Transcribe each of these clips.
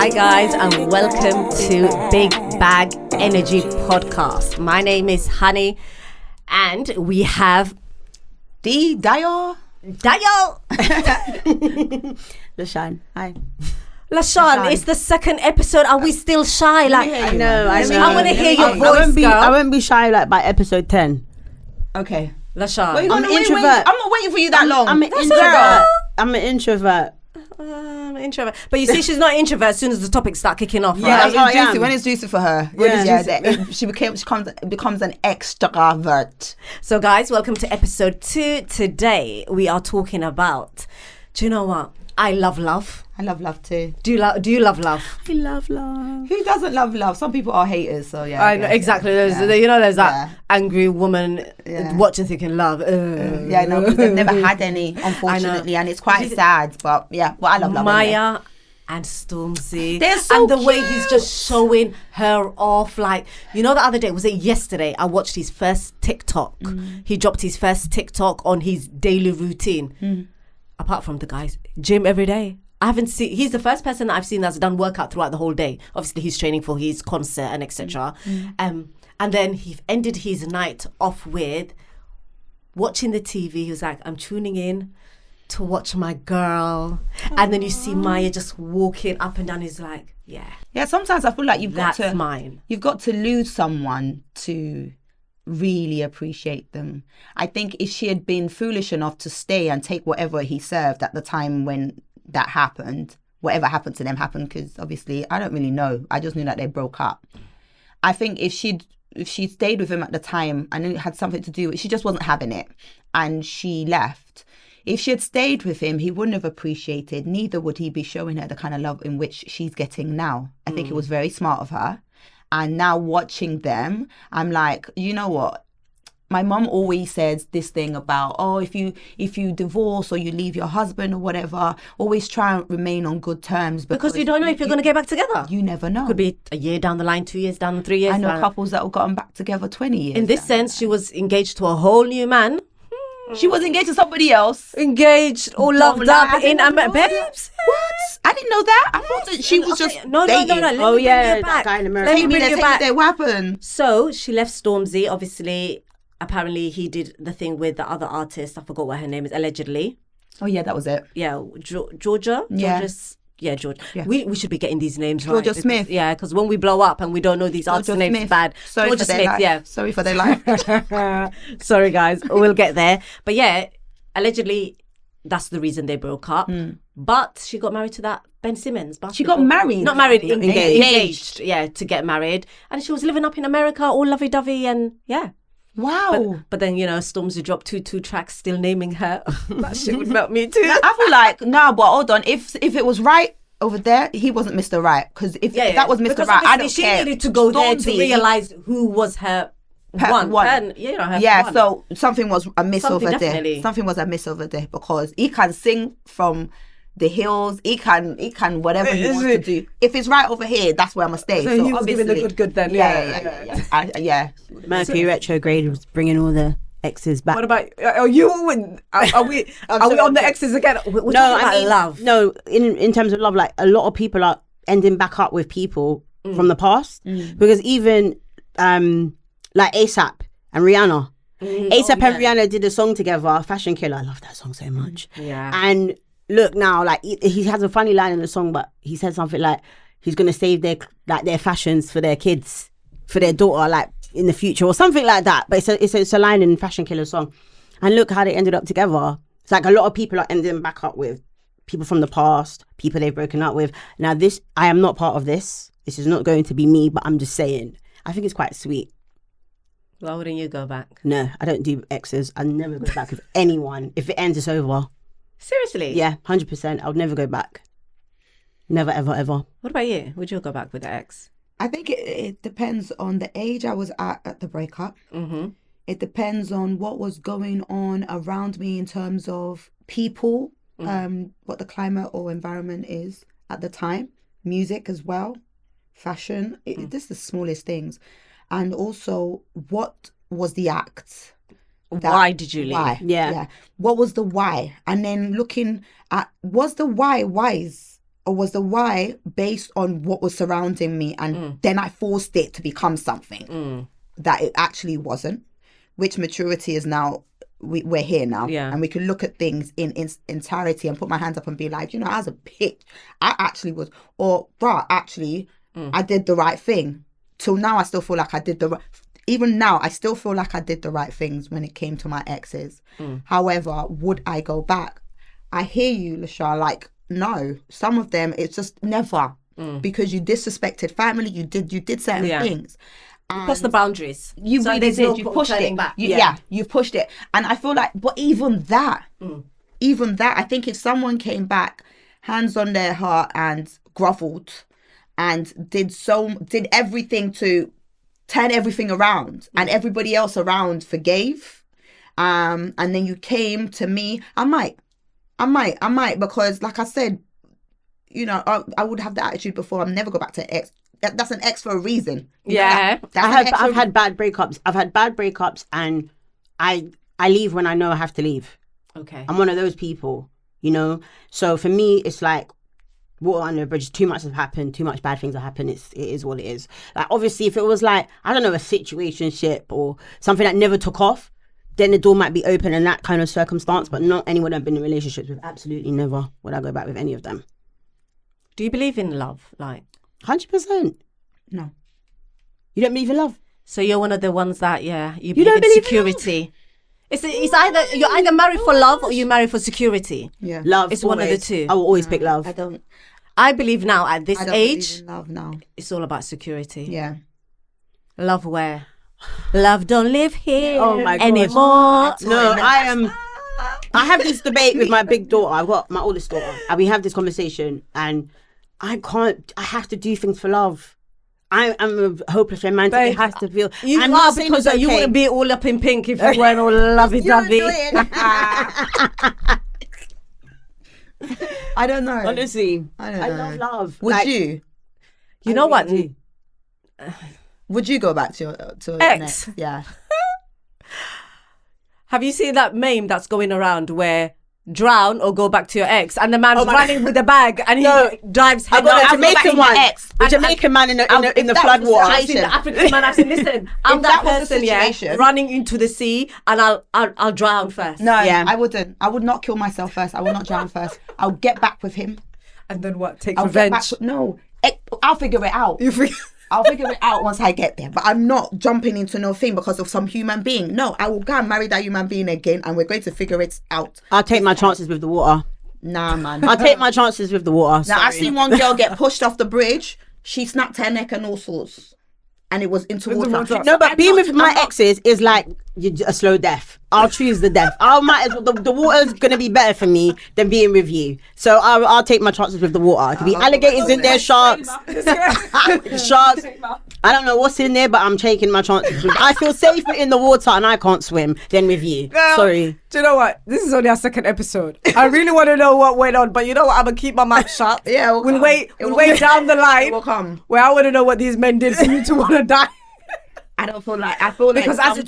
Hi guys, and welcome to Big Bag Energy Podcast. My name is Honey, and we have Dayo. LaShawn, hi. LaShawn. It's the second episode. Are we still shy? Like, I know. I want to hear your I voice, girl. I won't be shy like by episode 10. Okay. LaShawn. Well, I'm an introvert. I'm not waiting for you that long. I'm an introvert. I'm an introvert. I'm an introvert. But you see, she's not an introvert as soon as the topics start kicking off, Yeah, right? that's how I juicy. am. When it's juicy for her. She becomes an extrovert. So guys, welcome to episode 2. Today, we are talking about, do you know what? I love love. I love love too. Do you love love? I love love. Who doesn't love love? Some people are haters, so yeah. I know, exactly. There's that angry woman Yeah. watching thinking love. Yeah, no, because they've never had any, unfortunately, and it's quite sad. But yeah, well, I love love. Maya Anyway. and Stormzy. They're so and the way cute. he's just showing her off. Like, you know, the other day, was it yesterday? I watched his first TikTok. He dropped his first TikTok on his daily routine. Apart from the guys, gym every day. I haven't seen, he's the first person that I've seen that's done workout throughout the whole day. Obviously, he's training for his concert and etc. And then he ended his night off with watching the TV. He was like, I'm tuning in to watch my girl. And then you see Maya just walking up and down. He's like, yeah, Sometimes I feel like that's mine. You've got to lose someone to really appreciate them. I think if she had been foolish enough to stay and take whatever he served at the time when that happened, whatever happened to them happened, because obviously I don't really know. I just knew that they broke up. I think if she'd stayed with him at the time and it had something to do with, she just wasn't having it and she left. If she had stayed with him, he wouldn't have appreciated, neither would he be showing her the kind of love in which she's getting now. I think it was very smart of her. And now watching them, I'm like, you know what? My mum always says this thing about, oh, if you divorce or you leave your husband or whatever, always try and remain on good terms. Because you don't know if you're going to get back together. You never know. Could be a year down the line, 2 years down, 3 years. I know couples that have gotten back together 20 years. In this sense, she was engaged to a whole new man. She was engaged to somebody else. Engaged or loved up in America. Babes. What? I didn't know that. I thought that she was just No. dating. Let me Oh, bring yeah, you that back. guy in America. Let me Take me bring there, you take me back. there. What happened? So she left Stormzy. Obviously, apparently he did the thing with the other artist. I forgot what her name is. Allegedly. Oh yeah, that was it. Yeah, Georgia. Yeah. George. Yeah. We should be getting these names Georgia right. Smith. Because when we blow up and we don't know these artists' Georgia names, Smith. it's bad. Sorry Georgia for their Smith. life. Yeah. Sorry for their life. Sorry, guys. We'll get there. But yeah, allegedly, that's the reason they broke up. But she got married to that Ben Simmons. She got married? Not married, Engaged. engaged. Yeah, to get married. And she was living up in America, all lovey-dovey, and yeah. Wow. But then, you know, Stormzy dropped two tracks still naming her. That shit would melt me too. I feel like, no, but hold on. If it was right over there, he wasn't Mr. Right. Because if that was Mr. Because Right, I obviously don't care. she needed to go there to Stormzy, realise who was her one. Her one. So something was amiss Something over definitely. there. Something was amiss over there because he can sing from the hills. He can whatever he wants to do. If it's right over here, that's where I'm gonna stay. So he was giving the good then. Yeah. Mercury retrograde was bringing all the exes back. What about are you? Are we on the exes again? We're talking about love. No, in terms of love, like a lot of people are ending back up with people from the past because even like ASAP and Rihanna. ASAP and Rihanna did a song together, Fashion Killer. I love that song so much. Yeah. And look now, like he has a funny line in the song, but he said something like he's gonna save their fashions for their kids, for their daughter, like in the future or something like that. But it's a line in Fashion Killer's song. And look how they ended up together. It's like a lot of people are ending back up with people from the past, people they've broken up with. Now I am not part of this. This is not going to be me, but I'm just saying. I think it's quite sweet. Why wouldn't you go back? No, I don't do exes. I never go back with anyone. If it ends, it's over. Seriously? Yeah, 100%. I would never go back. Never, ever, ever. What about you? Would you go back with the ex? I think it depends on the age I was at the breakup. Mm-hmm. It depends on what was going on around me in terms of people, what the climate or environment is at the time, music as well, fashion. This is the smallest things. And also, what was the act? Why did you leave? Yeah. What was the why? And then looking at, was the why wise? or was the why based on what was surrounding me, and then I forced it to become something that it actually wasn't? Which maturity is now, we're here now, and we can look at things in entirety and put my hands up and be like, you know, as a bitch, I actually was, or actually, I did the right thing. Till now, I still feel like I did even now, I still feel like I did the right things when it came to my exes. However, would I go back? I hear you, Lasha, like, no. Some of them, it's just never. Because you disrespected family, you did certain things. Push the boundaries. You so really did. You pushed it. Back. You pushed it. And I feel like, but even that, I think if someone came back, hands on their heart and groveled and did everything to turn everything around, and everybody else around forgave, and then you came to me, I might, because like I said, you know, I would have the attitude before, I'm never go back to ex. That's an ex for a reason. I've had bad breakups. And I leave when I know I have to leave. Okay. I'm one of those people, you know. So for me, it's like water under the bridge. Too much has happened. Too much bad things have happened. It is what it is. Like, obviously, if it was like, I don't know, a situationship or something that never took off, then the door might be open in that kind of circumstance. But not anyone I've been in relationships with. Absolutely never would I go back with any of them. Do you believe in love? Like 100%. No. You don't believe in love? So you're one of the ones that, you believe in security. It's either you're either married for love or you're married for security. Yeah. Love. It's always one of the two. I will always pick love. I believe now at this age, believe in love now. It's all about security. Yeah. Love where? Love don't live here anymore. No, I have this debate with my big daughter. I've got my oldest daughter, and we have this conversation, and I have to do things for love. I'm a hopeless romantic. It has to feel. I'm not saying because you wouldn't be all up in pink if you weren't all lovey-dovey. I don't know. Honestly, I don't know. love love. Would you? You know what? Would you go back to your ex? Yeah. Have you seen that meme that's going around where drown or go back to your ex, and the man's running with the bag and he dives head got on. a Jamaican one. A Jamaican man in the flood water. I've seen the African man. I've seen. Listen, I'm that person, running into the sea, and I'll drown first. No, I wouldn't. I would not kill myself first. I will not drown first. I'll get back with him. And then what? Take revenge? No, I'll figure it out. I'll figure it out once I get there. But I'm not jumping into no thing because of some human being. No, I will go and marry that human being again, and we're going to figure it out. I'll take my chances with the water. Nah, man. I'll take my chances with the water. Now, I've seen one girl get pushed off the bridge. She snapped her neck and all sorts. And it was into water. No, but being with my exes is like a slow death. I'll choose the death. I might as well. The water's gonna be better for me than being with you. So I'll take my chances with the water. It could be alligators in there, sharks. Sharks. I don't know what's in there, but I'm taking my chances. I feel safer in the water and I can't swim than with you. Girl, sorry. Do you know what? This is only our second episode. I really want to know what went on, but you know what? I'm gonna keep my mouth shut. We'll wait down the line. It will come. Where I want to know what these men did for you to want to die. I feel like because as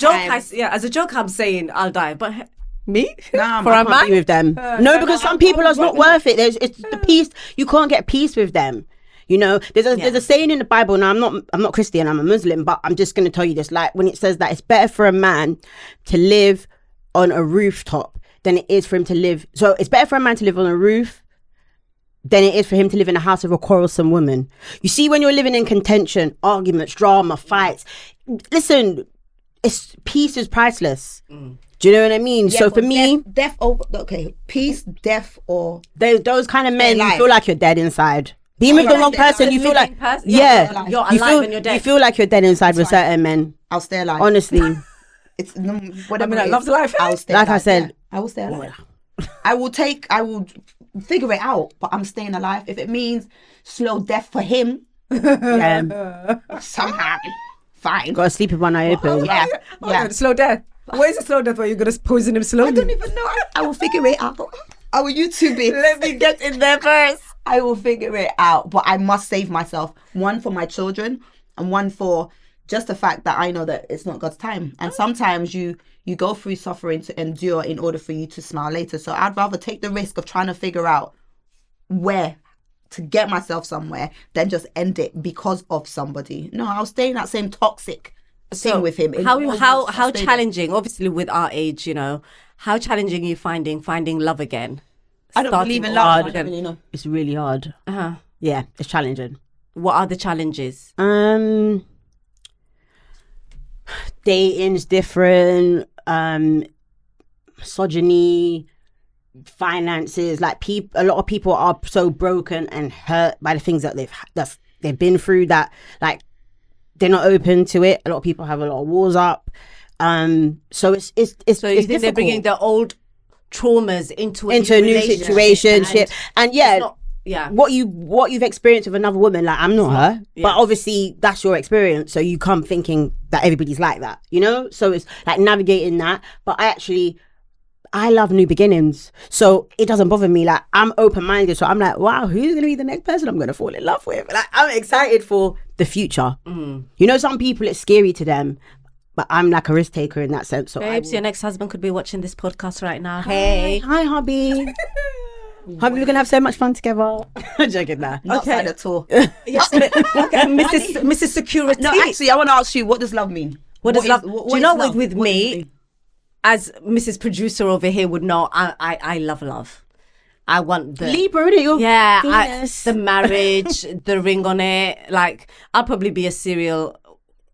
a joke, I'm saying I'll die, but me? Nah, for a man be with them. No, because some people are not worth it. It's the peace. You can't get peace with them. You know, there's a saying in the Bible. Now I'm not Christian. I'm a Muslim, but I'm just going to tell you this. Like when it says that it's better for a man to live on a rooftop than it is for him to live. So it's better for a man to live on a roof than it is for him to live in a house of a quarrelsome woman. You see, when you're living in contention, arguments, drama, fights. Listen, peace is priceless. Do you know what I mean? Yeah, so for me, death over. Okay, peace, death, or those kind of men, you feel like you're dead inside. Being with the wrong person, you feel like you're alive and you're dead. You feel like you're dead inside with certain men. I'll stay alive. Honestly, it's whatever. I love life. I'll stay like alive. I said, I will stay alive. I will figure it out, but I'm staying alive. If it means slow death for him, somehow, fine. Gotta sleep with one eye open. Yeah. Slow death. What is a slow death where you're gonna poison him slowly? I don't even know. I will figure it out. I will YouTube it. Let me get in there first. I will figure it out, but I must save myself. One for my children, and one for just the fact that I know that it's not God's time. And sometimes you go through suffering to endure in order for you to smile later. So I'd rather take the risk of trying to figure out where to get myself somewhere than just end it because of somebody. No, I'll stay in that same toxic thing with him. How challenging, obviously with our age, you know, how challenging are you finding love again? I don't believe in Starting love. over I don't again. really know. It's really hard. Uh-huh. Yeah, it's challenging. What are the challenges? Dating's different. Misogyny, finances. Like a lot of people are so broken and hurt by the things that they've been through that like they're not open to it. A lot of people have a lot of walls up. So it's So you it's think they're difficult. bringing their old traumas into a new situationship, and yeah. Yeah. What you've experienced with another woman, like I'm not her, but obviously that's your experience. So you come thinking that everybody's like that, you know. So it's like navigating that. But I love new beginnings, so it doesn't bother me. Like I'm open minded, so I'm like, wow, who's gonna be the next person I'm gonna fall in love with? Like I'm excited for the future. You know, some people it's scary to them, but I'm like a risk taker in that sense. So Babes, your next husband could be watching this podcast right now. Hey. hi, hubby. Hubby, we're gonna have so much fun together. I'm joking now. Not sad at all. Yes, okay, Mrs. Security. No, actually, I want to ask you, what does love mean? What does love? Do you know, with What me, does it mean? as Mrs. Producer over here would know, I love. I want the Libra, innit? You're Venus. the marriage, the ring on it. Like I'll probably be a serial.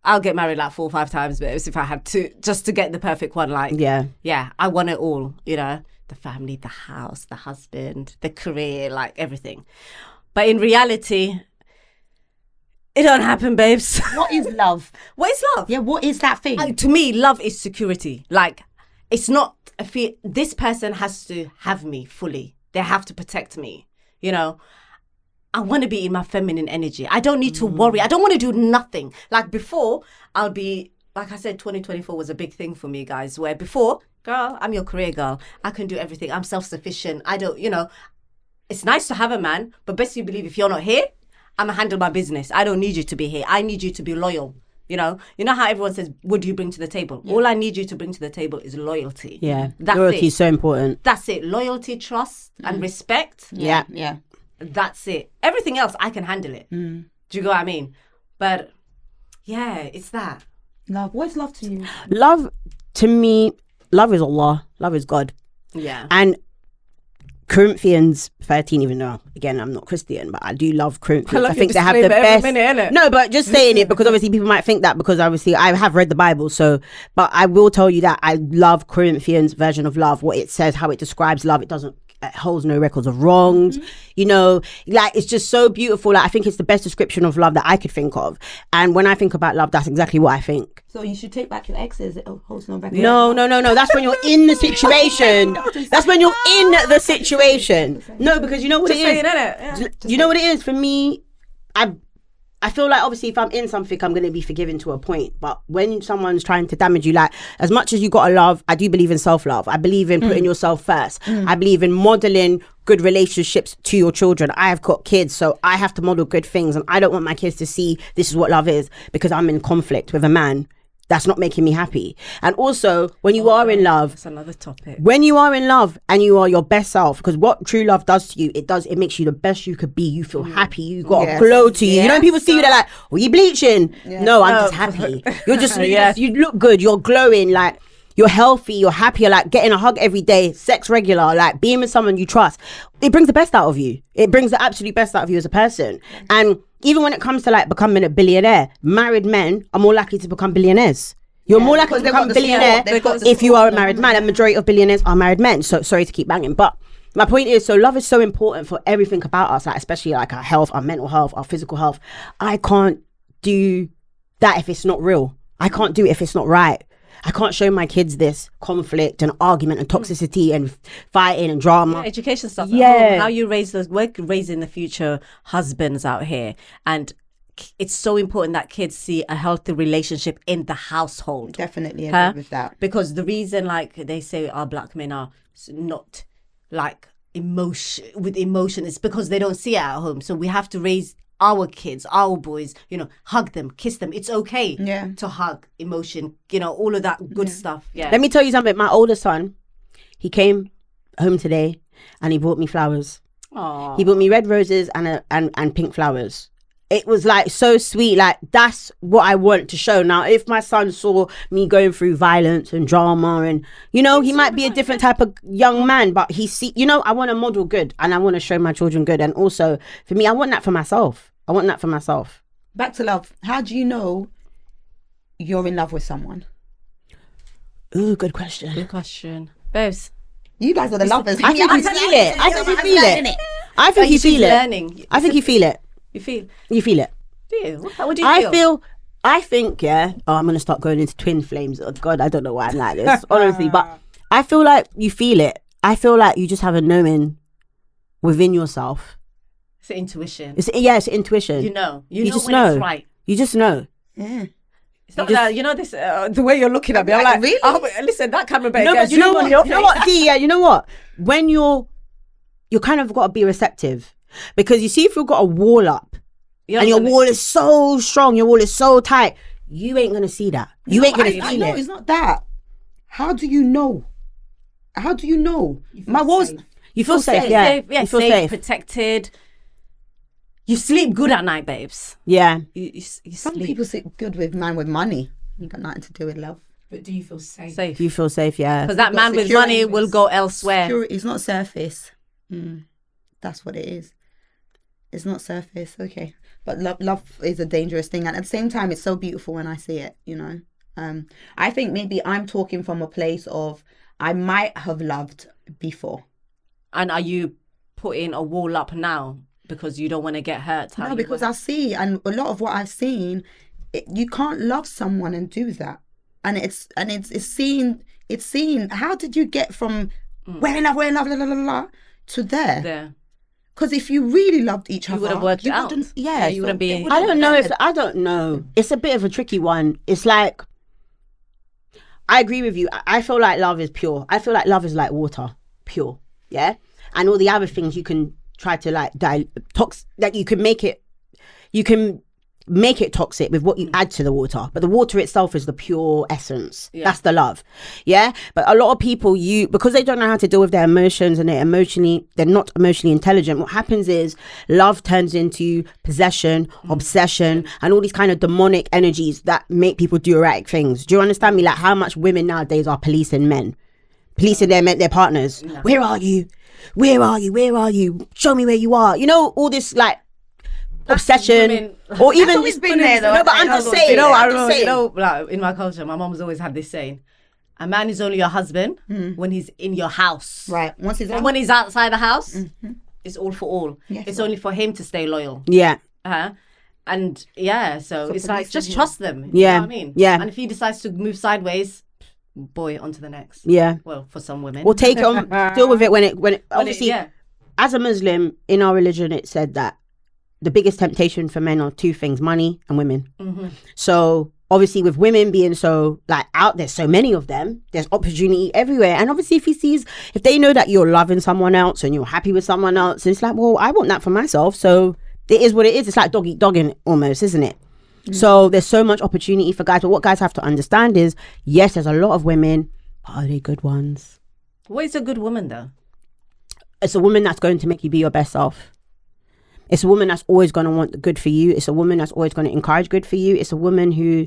I'll get married like 4 or 5 times, but if I had to, just to get the perfect one. Like yeah, I want it all. You know, the family, the house, the husband, the career, like everything. But in reality, it don't happen, babes. What is love? What is love? Yeah, what is that thing? To me, love is security. Like, it's not a fear. This person has to have me fully. They have to protect me. You know, I want to be in my feminine energy. I don't need to worry. I don't want to do nothing. Like before, I'll be, like I said, 2024 was a big thing for me, guys, where before, girl, I'm your career girl. I can do everything. I'm self-sufficient. I don't, you know, it's nice to have a man, but best you believe if you're not here, I'm going to handle my business. I don't need you to be here. I need you to be loyal. You know how everyone says, what do you bring to the table? Yeah. All I need you to bring to the table is loyalty. Yeah, that's loyalty it. is so important. That's it. Loyalty, trust, and respect. Yeah. That's it. Everything else, I can handle it. Do you get what I mean? But yeah, it's that. Love. What is love to you? Love, to me, love is Allah. Love is God. Yeah. And Corinthians 13, even though, again, I'm not Christian, but I do love Corinthians. I think they have the best. No, but just saying it because obviously people might think that because obviously I have read the Bible. So, but I will tell you that I love Corinthians' version of love, what it says, how it describes love. It holds no records of wrongs. You know, like it's just so beautiful. Like I think it's the best description of love that I could think of. And when I think about love, that's exactly what I think. So you should take back your exes. It holds no record. No. That's when you're in the situation. That's when you're in the situation. No, because you know what it is. You know what it is for me. I feel like obviously if I'm in something, I'm going to be forgiven to a point. But when someone's trying to damage you, like as much as you got to love, I do believe in self-love. I believe in putting yourself first. I believe in modeling good relationships to your children. I have got kids, so I have to model good things. And I don't want my kids to see this is what love is because I'm in conflict with a man. That's not making me happy. And also, when you are in love, that's another topic. When you are in love and you are your best self, because what true love does to you, it makes you the best you could be. You feel happy. You got a glow to you. You know, when people see you, they're like, "Are you bleaching?" No, I'm just happy. You're just, you look good. You're glowing. Like you're healthy. You're happy. You're like getting a hug every day. Sex regular. Like being with someone you trust. It brings the best out of you. It brings the absolute best out of you as a person. And even when it comes to like becoming a billionaire, married men are more likely to become billionaires. You're more likely to become a billionaire if you are a married man. A majority of billionaires are married men. So sorry to keep banging, but my point is, so love is so important for everything about us, like especially like our health, our mental health, our physical health. I can't do that if it's not real. I can't do it if it's not right. I can't show my kids this conflict and argument and toxicity and fighting and drama. Yeah, education stuff. Yeah. How you raise those, we're raising the future husbands out here. And it's so important that kids see a healthy relationship in the household. Definitely agree with that. Because the reason, like they say, our black men are not like emotion is because they don't see it at home. So we have to raise our kids, our boys, you know, hug them, kiss them. It's okay to hug, emotion, you know, all of that good stuff. Yeah. Let me tell you something. My older son, he came home today and he brought me flowers. Aw. He bought me red roses and pink flowers. It was like so sweet. Like that's what I want to show. Now, if my son saw me going through violence and drama, and you know, he might be a different type of young man, but I want to model good, and I want to show my children good. And also, for me, I want that for myself. Back to love. How do you know you're in love with someone? Ooh, good question. Good question. Babes. You guys are the lovers. I think you feel it. I think you feel it. I think you feel it. Learning. I think you feel it. You feel? You feel it. Do you? What do you feel? I think, yeah. Oh, I'm gonna start going into twin flames. Oh God, I don't know why I'm like this, honestly. But I feel like you feel it. I feel like you just have a knowing within yourself. It's intuition. It's intuition. You know just when know. it's right. You just know. Yeah. It's not that, this, the way you're looking at me. I'm like, really? Listen, that camera back No, there. but you know what, D, yeah, you know what? When you kind of got to be receptive, because you see, if you've got a wall up and your wall is so strong, your wall is so tight, you ain't gonna see that. You ain't gonna feel No, it. it's not that. How do you know? My walls. You feel safe, yeah. You feel safe. Protected. You sleep good at night, babes. Yeah. You Some sleep. people sit good with man with money. You got nothing to do with love. But do you feel safe? Safe. You feel safe, yeah. Because that You've got man with security. money will go elsewhere. It's not surface. That's what it is. It's not surface. Okay. But love is a dangerous thing. And at the same time, it's so beautiful when I see it, I think maybe I'm talking from a place of I might have loved before. And are you putting a wall up now because you don't want to get hurt? No, because I see, and a lot of what I've seen, you can't love someone and do that. And it's seen. How did you get from we're in love, blah, blah, blah, blah, to there? There. Because if you really loved each other, would have worked out. Yeah, you wouldn't be. I don't know. It's a bit of a tricky one. It's like, I agree with you. I feel like love is pure. I feel like love is like water, pure. Yeah. And all the other things you can try to like you can make it toxic with what you add to the water, but the water itself is the pure essence. That's the love. Yeah. But a lot of people, because they don't know how to deal with their emotions and they're not emotionally intelligent, what happens is love turns into possession, obsession, and all these kind of demonic energies that make people do erratic things. Do you understand me? Like how much women nowadays are policing their partners. Where are you? Show me where you are. All this like obsession, women. or even always been there, though. No, but I'm just saying. I remember, like in my culture, my mom's always had this saying: a man is only your husband when he's in your house. Right. Once he's But out. when he's outside the house, it's all for all. Yes. It's only for him to stay loyal. Yeah. And so it's like, just trust them. Yeah. You know what I mean? Yeah. And if he decides to move sideways, boy, on to the next. Yeah. Well, for some women. Or take it on, deal with it when it obviously, yeah. as a Muslim, in our religion, it said that the biggest temptation for men are two things: money and women. So obviously with women being so like out there, so many of them, there's opportunity everywhere. And obviously if they know that you're loving someone else and you're happy with someone else, it's like, well, I want that for myself. So it is what it is. It's like dog eat dog in almost, isn't it? So there's so much opportunity for guys. But what guys have to understand is, yes, there's a lot of women, but are they good ones? What is a good woman, though? It's a woman that's going to make you be your best self. It's a woman that's always going to want the good for you. It's a woman that's always going to encourage good for you. It's a woman who,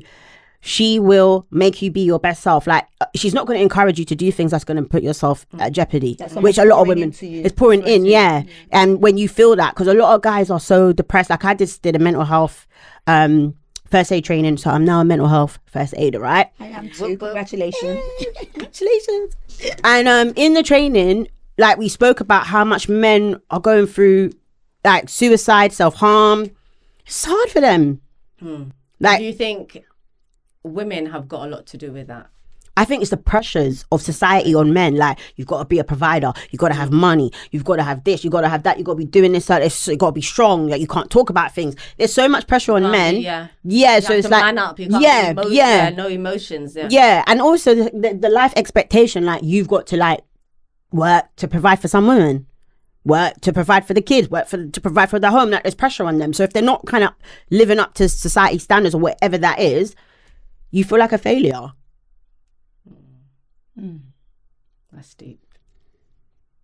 she will make you be your best self. Like, she's not going to encourage you to do things that's going to put yourself at jeopardy, which a lot of women is pouring in. Yeah. And when you feel that, because a lot of guys are so depressed. Like I just did a mental health first aid training, so I'm now a mental health first aider, right? I am too. Congratulations. Congratulations. And in the training, like we spoke about how much men are going through like suicide, self-harm. It's hard for them. Like, Do you think women have got a lot to do with that? I think it's the pressures of society on men. Like, you've got to be a provider, you've got to have money, you've got to have this, you've got to have that, you've got to be doing this, that. You've got to be strong. Like, you can't talk about things. There's so much pressure on men. Yeah. So You it's have to like, man up. You can't no emotions. yeah. And also the life expectation, like you've got to like work to provide for some women, work to provide for the kids, to provide for the home. That there's pressure on them. So if they're not kind of living up to society standards or whatever that is, you feel like a failure. That's deep.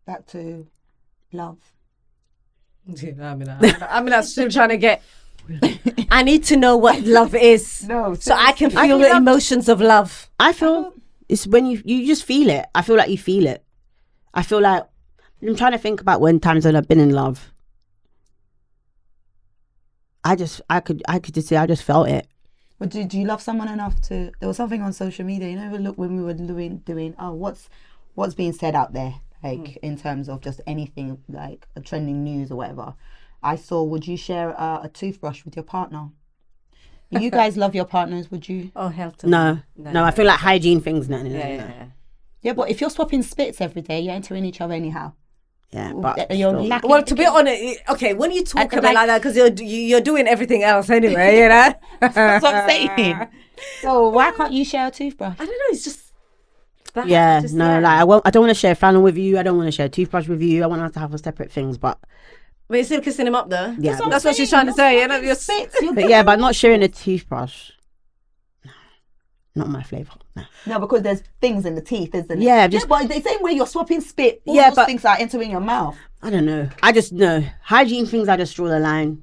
Back to love. I'm still trying to get. I need to know what love is, so I can feel the emotions of love. I feel it's when you just feel it. I feel like you feel it. I feel like I'm trying to think about when times when I've been in love. I could just say I just felt it. But do you love someone enough to? There was something on social media. You know, look when we were doing. Oh, what's being said out there, like in terms of just anything like a trending news or whatever. I saw. Would you share a toothbrush with your partner? You guys love your partners, would you? Oh, hell to No. I feel like hygiene things. No. Yeah, but if you're swapping spits every day, you're entering each other anyhow. Yeah, but you're still. lacking. Well, to be honest, okay, when you talk about like that, because you're doing everything else anyway, you know. That's what I'm saying. So why can't you share a toothbrush? I don't know. It's just. That, Yeah, just, no, like I don't want to share flannel with you. I don't want to share toothbrush with you. I want us to have separate things, but But you're still kissing him up though. Yeah, that's what she's trying to say. You know, you're but not sharing a toothbrush. No, not my flavour. No, because there's things in the teeth, isn't it? Yeah, but the same way you're swapping spit, all Yeah, those but- things are entering your mouth. I don't know. I just know hygiene things. I just draw the line.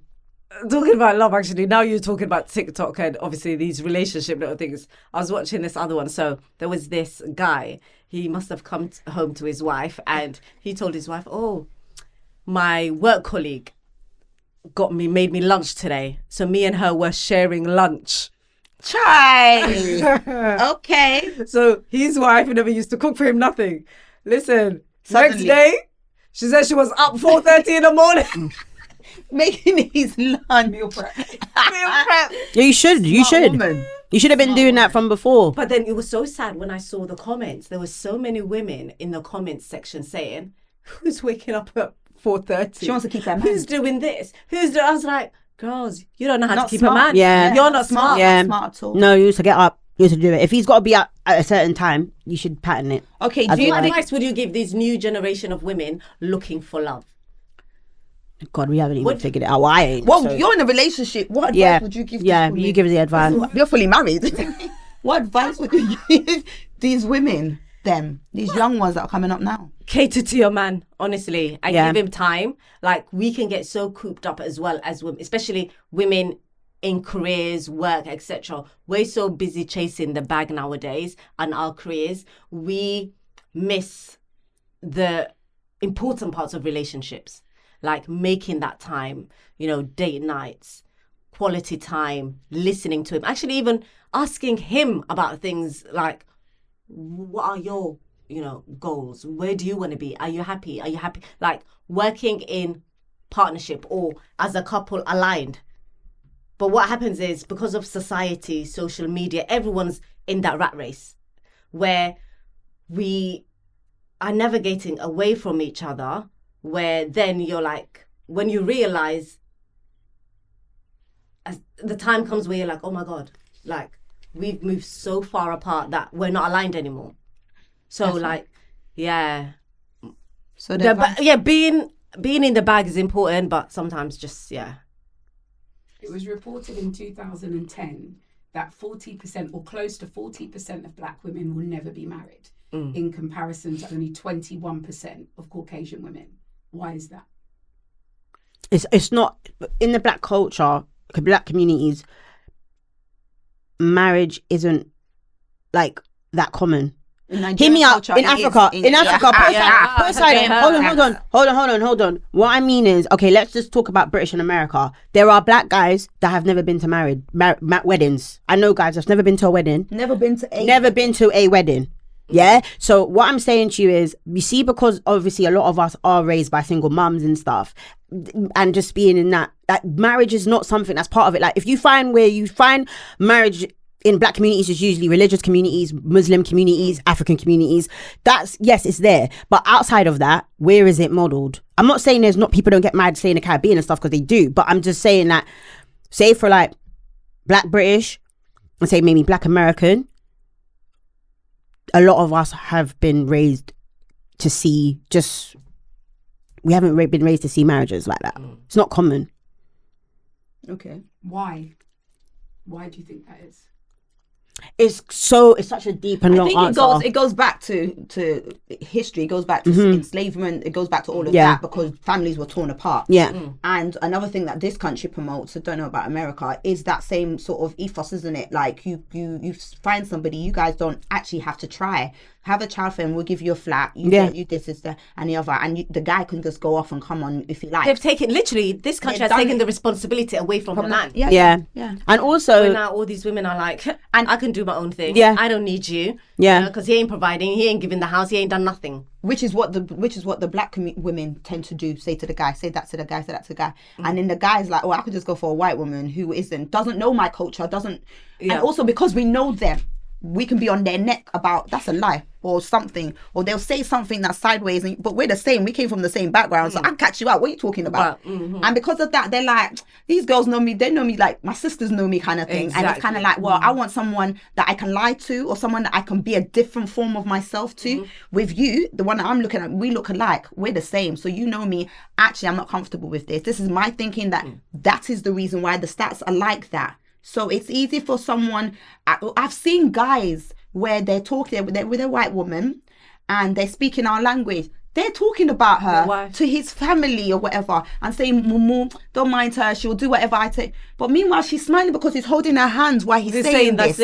talking about love. Actually, now you're talking about TikTok and obviously these relationship little things. I was watching this other one. So there was this guy. He must have come home to his wife, and he told his wife, "Oh, my work colleague made me lunch today. So me and her were sharing lunch." Try. Okay. So his wife never used to cook for him nothing. Listen, next Suddenly. day, she said she was up 4:30 in the morning. Making his lunch. Meal prep. Yeah, you should. You Smart should. woman. You should have been doing that from before. But then it was so sad when I saw the comments. There were so many women in the comments section saying, "Who's waking up at 4:30? She wants to keep her man. Who's doing this? I was like, girls, you don't know how Not to keep smart. a man. Yeah. You're not smart. Yeah. Not smart at all. No, you used to get up. You used to do it. If he's got to be up at a certain time, you should pattern it. Okay, I do you What think- advice would you give this new generation of women looking for love? God, we haven't even figured it out. Well, I ain't. Well, so- you're in a relationship. What advice yeah, would you give? yeah, these you women? give the advice. You're fully married. What advice would you give these women? These young ones that are coming up now. Cater to your man, honestly, and Yeah. give him time. Like, we can get so cooped up as well as women, especially women in careers, work, etc. We're so busy chasing the bag nowadays and our careers, we miss the important parts of relationships, like making that time, date nights, quality time, listening to him, actually even asking him about things like, what are your goals? Where do you want to be? Are you happy? Like, working in partnership or as a couple aligned. But what happens is, because of society, social media, everyone's in that rat race where we are navigating away from each other, where then you're like, when you realize, as the time comes where you're like, oh my God, like, we've moved so far apart that we're not aligned anymore. So That's like, right. yeah. So Being in the bag is important, but sometimes just, yeah. It was reported in 2010 that 40% or close to 40% of black women will never be married, in comparison to only 21% of Caucasian women. Why is that? It's not in the black culture, black communities. Marriage isn't like that common. Hear me out. In Africa, put aside. Hold on. What I mean is, okay, let's just talk about British and America. There are black guys that have never been to weddings. I know guys that's never been to a wedding. Never been to a wedding. Yeah. So what I'm saying to you is, you see, because obviously a lot of us are raised by single mums and stuff, and just being in that marriage is not something that's part of it. Like, if you find marriage in black communities, is usually religious communities, Muslim communities, African communities. Yes, it's there. But outside of that, where is it modeled? I'm not saying there's not people don't get married, say, in the Caribbean and stuff, because they do. But I'm just saying that, say for like black British and say maybe black American, a lot of us have been raised to see we haven't been raised to see marriages like that. It's not common. Okay. Why? Why do you think that is? It's such a deep and I long think answer. it goes back to history. It goes back to enslavement. It goes back to all of Yeah. that because families were torn apart. Yeah. And another thing that this country promotes, I don't know about America, is that same sort of ethos, isn't it? Like you find somebody, you guys don't actually have to try. Have a child for him, we'll give you a flat. You Yeah. get you this is the and the other, and the guy can just go off and come on if he likes. They've taken, literally, this country They've has done taken it. the responsibility away from the man. Yeah. And also, So now all these women are like, and I can do my own thing. Yeah. I don't need you. Yeah. Because he ain't providing, he ain't giving the house, he ain't done nothing. Which is what the black women tend to do. Say to the guy, say that to the guy, say that to the guy, and then the guy's like, oh, I could just go for a white woman who doesn't know my culture, doesn't, and also because we know them, we can be on their neck about that's a lie or something, or they'll say something that's sideways, but we're the same. We came from the same background, so I can catch you out. What are you talking about? And because of that, they're like, these girls know me. They know me like my sisters know me, kind of thing. And it's kind of like, well, I want someone that I can lie to, or someone that I can be a different form of myself to. With you, the one that I'm looking at, we look alike. We're the same. So you know me. Actually, I'm not comfortable with this. This is my thinking that is the reason why the stats are like that. So it's easy for someone. I've seen guys where they're talking with a white woman and they're speaking our language. They're talking about her to his family or whatever and saying, Mumu, don't mind her, she'll do whatever I say. But meanwhile, she's smiling because he's holding her hands while he's saying this.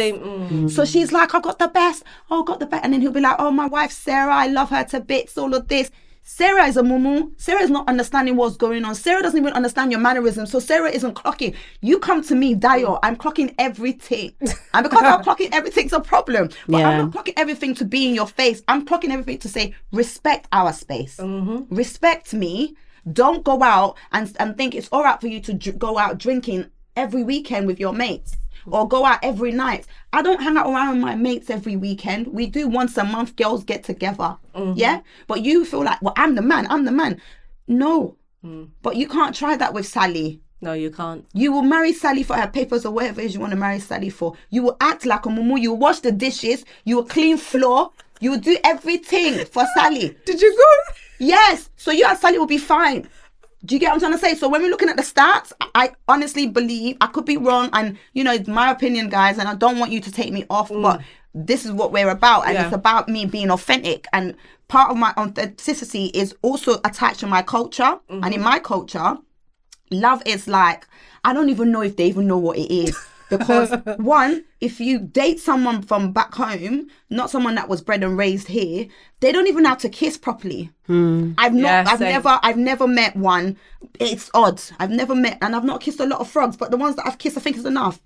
So she's like, I got the best. Oh, got the best. And then he'll be like, oh, my wife, Sarah, I love her to bits, all of this. Sarah is a mumu. Sarah is not understanding what's going on. Sarah doesn't even understand your mannerisms. So Sarah isn't clocking. You come to me, Dio, I'm clocking everything. And because I'm clocking everything's a problem. But I'm not clocking everything to be in your face. I'm clocking everything to say, respect our space. Respect me. Don't go out and think it's all right for you to go out drinking every weekend with your mates. Or go out every night. I don't hang out around with my mates every weekend. We do once a month, girls get together. Yeah? But you feel like, well, I'm the man. No. But you can't try that with Sally. No, you can't. You will marry Sally for her papers or whatever it is you want to marry Sally for. You will act like a mumu. You will wash the dishes. You will clean floor. You will do everything for Sally. Did you go? Yes. So you and Sally will be fine. Do you get what I'm trying to say? So when we're looking at the stats, I honestly believe, I could be wrong, and it's my opinion, guys, and I don't want you to take me off, but this is what we're about, and it's about me being authentic, and part of my authenticity is also attached to my culture, and in my culture, love is like, I don't even know if they even know what it is. Because one, if you date someone from back home, not someone that was bred and raised here, they don't even know how to kiss properly. I've never met one. It's odd. I've never met, and I've not kissed a lot of frogs, but the ones that I've kissed, I think is enough.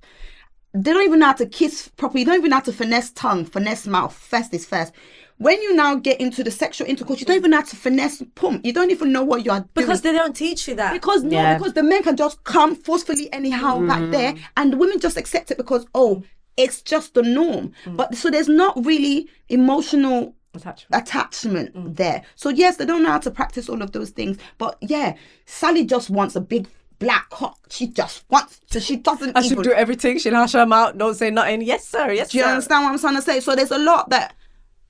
They don't even know how to kiss properly. They don't even know how to finesse tongue, finesse mouth. First is first. When you now get into the sexual intercourse, you don't even know how to finesse pump. You don't even know what you are doing. Because they don't teach you that. Because the men can just come forcefully anyhow back there, and the women just accept it because, it's just the norm. But so there's not really emotional attachment there. So yes, they don't know how to practice all of those things. But yeah, Sally just wants a big black cock. She just wants to, she doesn't I should do everything. She'll hush her mouth, don't say nothing. Yes, sir. Yes, do you understand what I'm trying to say? So there's a lot that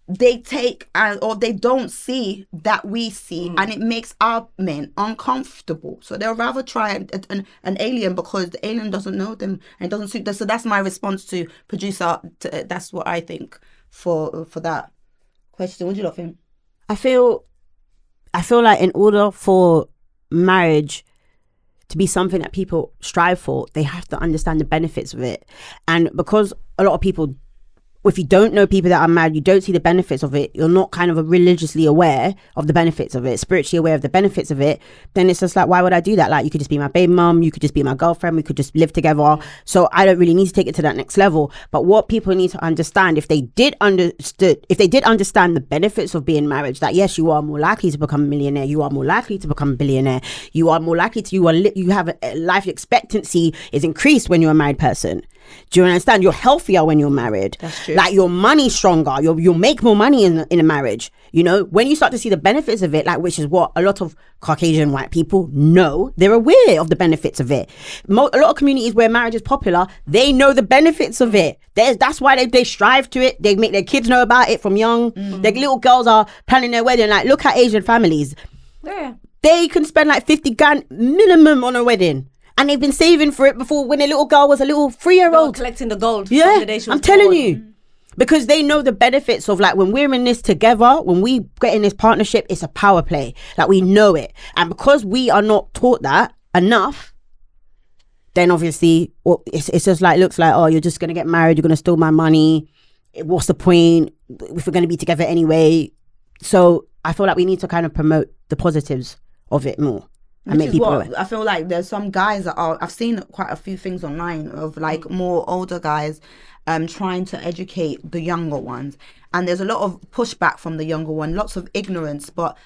they take or they don't see that we see, and it makes our men uncomfortable. So they'll rather try an alien because the alien doesn't know them and it doesn't suit them. So that's my response to producer. That's what I think for that question. What do you lot think? I feel like in order for marriage to be something that people strive for, they have to understand the benefits of it. And because a lot of people, if you don't know people that are married, you don't see the benefits of it, you're not kind of religiously aware of the benefits of it, spiritually aware of the benefits of it, then it's just like, why would I do that? Like, you could just be my baby mum, you could just be my girlfriend, we could just live together. So I don't really need to take it to that next level. But what people need to understand, if they did understand the benefits of being married, that yes, you are more likely to become a millionaire, you are more likely to become a billionaire, you are more likely to, you have a life expectancy is increased when you're a married person. Do you understand? You're healthier when you're married. That's true. Like, your money's stronger. You'll make more money in a marriage. When you start to see the benefits of it, like, which is what a lot of Caucasian white people know, they're aware of the benefits of it. A lot of communities where marriage is popular, they know the benefits of it. That's why they strive to it. They make their kids know about it from young. Their little girls are planning their wedding. Like, look at Asian families. Yeah. They can spend like 50 grand minimum on a wedding. and they've been saving for it before when a little girl was a little 3-year-old. Collecting the gold. from Yeah, the day she I'm was telling born. you. Because they know the benefits of like when we're in this together, when we get in this partnership, it's a power play. Like we know it. And because we are not taught that enough, then obviously it's just like, looks like, oh, you're just going to get married, you're going to steal my money. What's the point if we're going to be together anyway? So I feel like we need to kind of promote the positives of it more. And Which make is people what aware. I feel like there's some guys that are, I've seen quite a few things online of like more older guys trying to educate the younger ones, and there's a lot of pushback from the younger one, lots of ignorance, but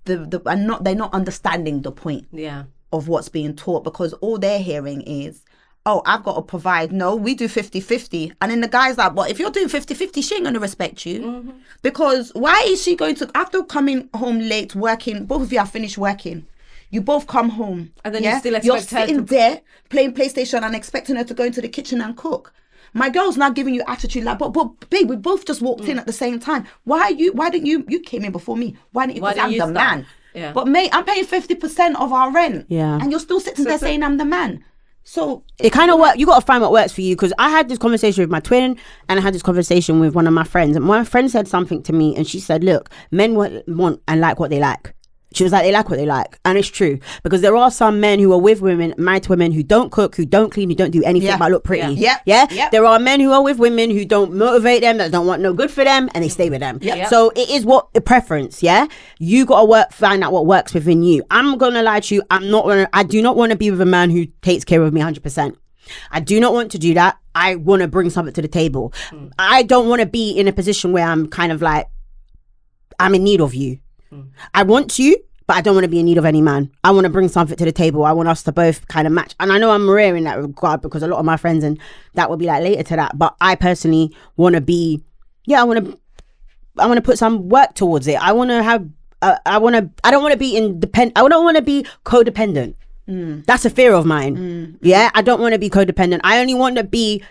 they're not understanding the point Yeah. of what's being taught, because all they're hearing is, oh, I've got to provide. No, we do 50-50. And then the guy's like, well, if you're doing 50-50, she ain't going to respect you. Because why is she going to, after coming home late, working, both of you have finished working, you both come home. And then you still You're expect her sitting to- there playing PlayStation and expecting her to go into the kitchen and cook. My girl's now giving you attitude like, but babe, we both just walked in at the same time. Why didn't you came in before me? Why didn't you? Why Because I'm didn't the you start? man. Yeah. But mate, I'm paying 50% of our rent. Yeah. And you're still sitting there saying I'm the man. So It kind of work. You got to find what works for you. Because I had this conversation with my twin, and I had this conversation with one of my friends. And my friend said something to me, and she said, "Look, men want and like what they like." She was like, they like what they like. And it's true. Because there are some men who are with women, married to women, who don't cook, who don't clean, who don't do anything Yeah. but look pretty. Yeah. Yeah? Yep. There are men who are with women who don't motivate them, that don't want no good for them, and they stay with them. Yep. So it is what the preference, yeah? You got to find out what works within you. I'm going to lie to you. I do not want to be with a man who takes care of me 100%. I do not want to do that. I want to bring something to the table. I don't want to be in a position where I'm kind of like, I'm in need of you. I want you, but I don't want to be in need of any man. I want to bring something to the table. I want us to both kind of match. And I know I'm rare in that regard, because a lot of my friends and that will be like later to that. But I personally want to be, I want to put some work towards it. I want to have, I don't want to be independent. I don't want to be codependent. That's a fear of mine. Yeah, I don't want to be codependent. I only want to be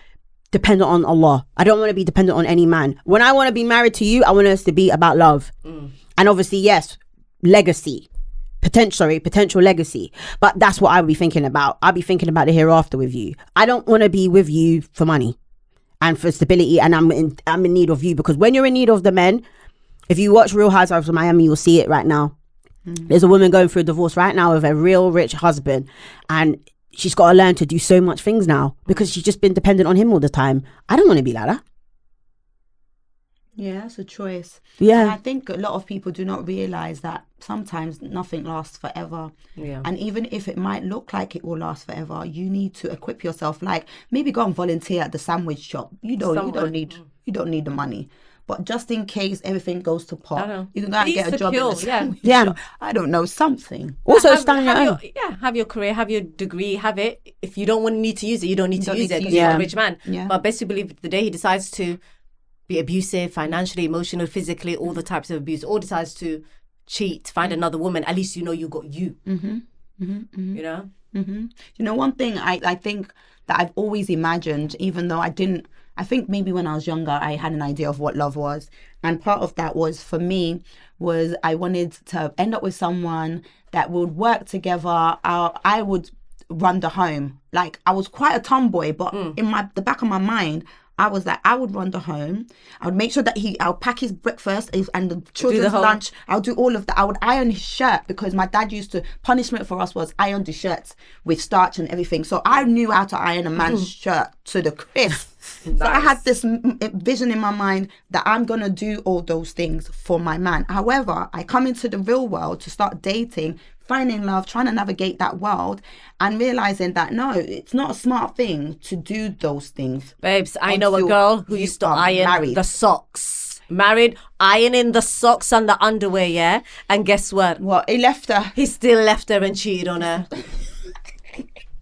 dependent on Allah. I don't want to be dependent on any man. When I want to be married to you, I want us to be about love. And obviously, yes, legacy. Potential legacy. But that's what I would be thinking about. I'll be thinking about the hereafter with you. I don't want to be with you for money and for stability, and I'm in need of you, because when you're in need of the men, if you watch Real Housewives of Miami, you'll see it right now. There's a woman going through a divorce right now with a real rich husband, and she's got to learn to do so much things now because she's just been dependent on him all the time. I don't want to be like that. yeah, that's a choice. Yeah. And I think a lot of people do not realize that sometimes nothing lasts forever. Yeah. And even if it might look like it will last forever, you need to equip yourself. Like maybe go and volunteer at the sandwich shop. You don't need the money. But just in case everything goes to I pot, know. you can go and Be get a job in the secure, yeah. sandwich Yeah. shop. I don't know, something. Also, have, stand on have your own. have your career, have your degree, have it. If you don't want to need to use it, you don't need to use it because it. you're Yeah. a rich man. Yeah. But basically, the day he decides to be abusive, financially, emotional, physically, all the types of abuse, or decides to cheat, find another woman, at least you know you got you. You know? You know, one thing I think that I've always imagined, even though I think maybe when I was younger, I had an idea of what love was. And part of that was, for me, was I wanted to end up with someone that would work together. I would run the home. Like, I was quite a tomboy, but in the back of my mind, I was like, I would run the home. I would make sure that I'll pack his breakfast and the children's whole- lunch. I'll do all of that. I would iron his shirt, because my dad used to, punishment for us was iron the shirts with starch and everything. So I knew how to iron a man's shirt to the crisp. So I had this vision in my mind that I'm going to do all those things for my man. However, I come into the real world to start dating, finding love, trying to navigate that world, and realizing that no, it's not a smart thing to do those things. Babes, I know a Until girl who you used to are iron married. the socks. Married, ironing the socks and the underwear, yeah? And guess what? Well, he left her. He still left her and cheated on her.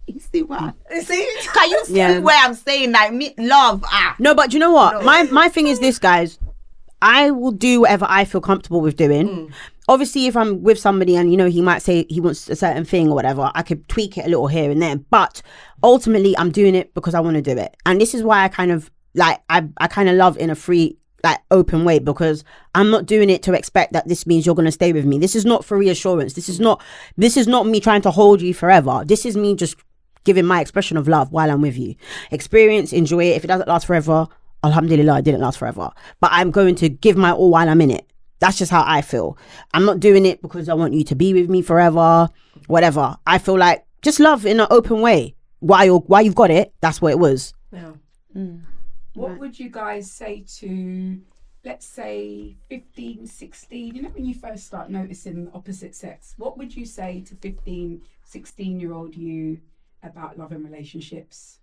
You see what? You see? Can you see Yeah. where I'm saying like love? No, but you know what? My thing is this, guys. I will do whatever I feel comfortable with doing. Obviously, if I'm with somebody and, you know, he might say he wants a certain thing or whatever, I could tweak it a little here and there. But ultimately, I'm doing it because I want to do it. And this is why I kind of like, I kind of love in a free, like, open way, because I'm not doing it to expect that this means you're going to stay with me. This is not for reassurance. This is not me trying to hold you forever. This is me just giving my expression of love while I'm with you. Experience, enjoy it. If it doesn't last forever, alhamdulillah, it didn't last forever. But I'm going to give my all while I'm in it. That's just how I feel. I'm not doing it because I want you to be with me forever, whatever. I feel like just love in an open way. While you've got it, that's what it was. Yeah. What would you guys say to, let's say, 15, 16, you know, when you first start noticing the opposite sex, what would you say to 15, 16-year-old you about love and relationships?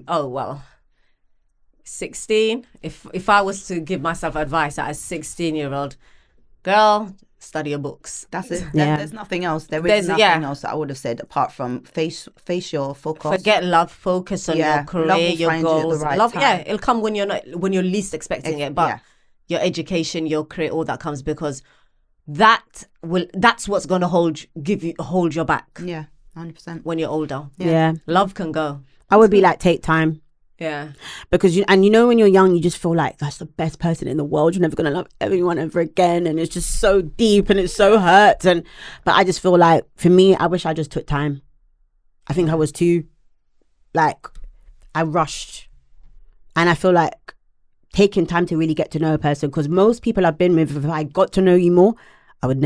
Oh, well, 16, if I was to give myself advice as a 16-year-old, girl, study your books. That's it. Yeah. There's nothing else. There's nothing else that I would have said apart from face your focus. Forget love, focus on your Love career, will your find you at the goals. right Love, time. it'll come when you're least expecting it, but your education, your career, all that comes because that's what's gonna hold your back. Yeah, 100%. When you're older. Yeah. Love can go. I would be like, take time. Yeah. Because when you're young, you just feel like that's the best person in the world. You're never gonna love everyone ever again, and it's just so deep and it's so hurt. But I just feel like, for me, I wish I just took time. I think I was too, I rushed, and I feel like taking time to really get to know a person. Because most people I've been with, if I got to know you more, it would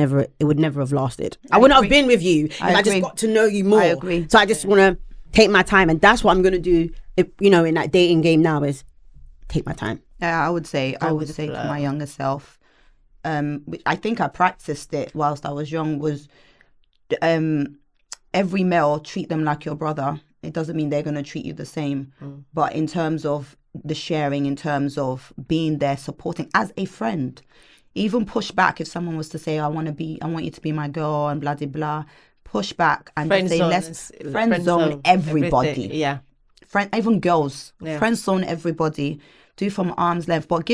never have lasted. I wouldn't have been with you if I just got to know you more. I agree. So I just want to take my time, and that's what I'm gonna do. If, in that dating game now, is take my time. Yeah, I would say to my younger self, which I think I practiced it whilst I was young, was every male, treat them like your brother. It doesn't mean they're going to treat you the same, but in terms of the sharing, in terms of being there, supporting as a friend, even push back if someone was to say, I want you to be my girl and blah blah blah. Push back and just say, let's friend zone everybody. Everything. Yeah. Even girls, friend zone everybody. Do from arm's length, but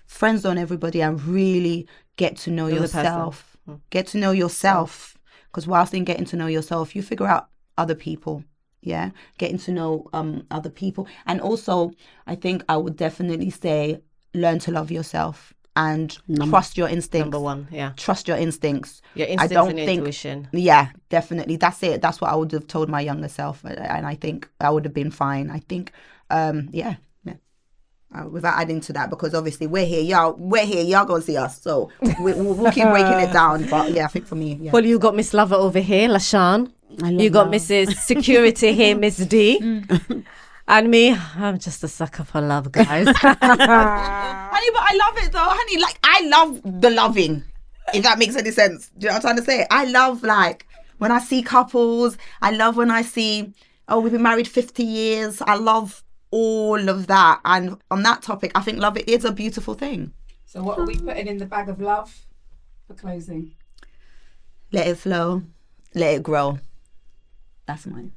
friend zone everybody and really get to know yourself. Get to know yourself, because whilst in getting to know yourself, you figure out other people. Yeah, getting to know other people, and also I think I would definitely say learn to love yourself and trust your instincts. Number one, trust your instincts. Your instincts and your intuition. Yeah, definitely. That's it. That's what I would have told my younger self, and I think I would have been fine. I think, without adding to that, because obviously we're here, y'all gonna see us, so we'll keep breaking it down. But yeah, I think for me, Well, you got Miss Lover over here, Lashawn. You got Mrs. Security here, Miss D. And me, I'm just a sucker for love, guys. Honey, but I love it though, honey. Like, I love the loving, if that makes any sense. Do you know what I'm trying to say? I love, when I see couples. I love when I see, we've been married 50 years. I love all of that. And on that topic, I think love, it is a beautiful thing. So what are we putting in the bag of love for closing? Let it flow. Let it grow. That's mine.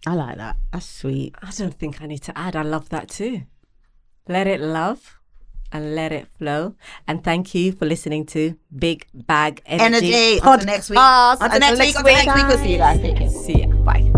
I like that. That's sweet. I don't think I need to add. I love that too. Let it love and let it flow. And thank you for listening to Big Bag Energy. Until next week. Until next week. We'll see you guys. Take care. See ya. Bye.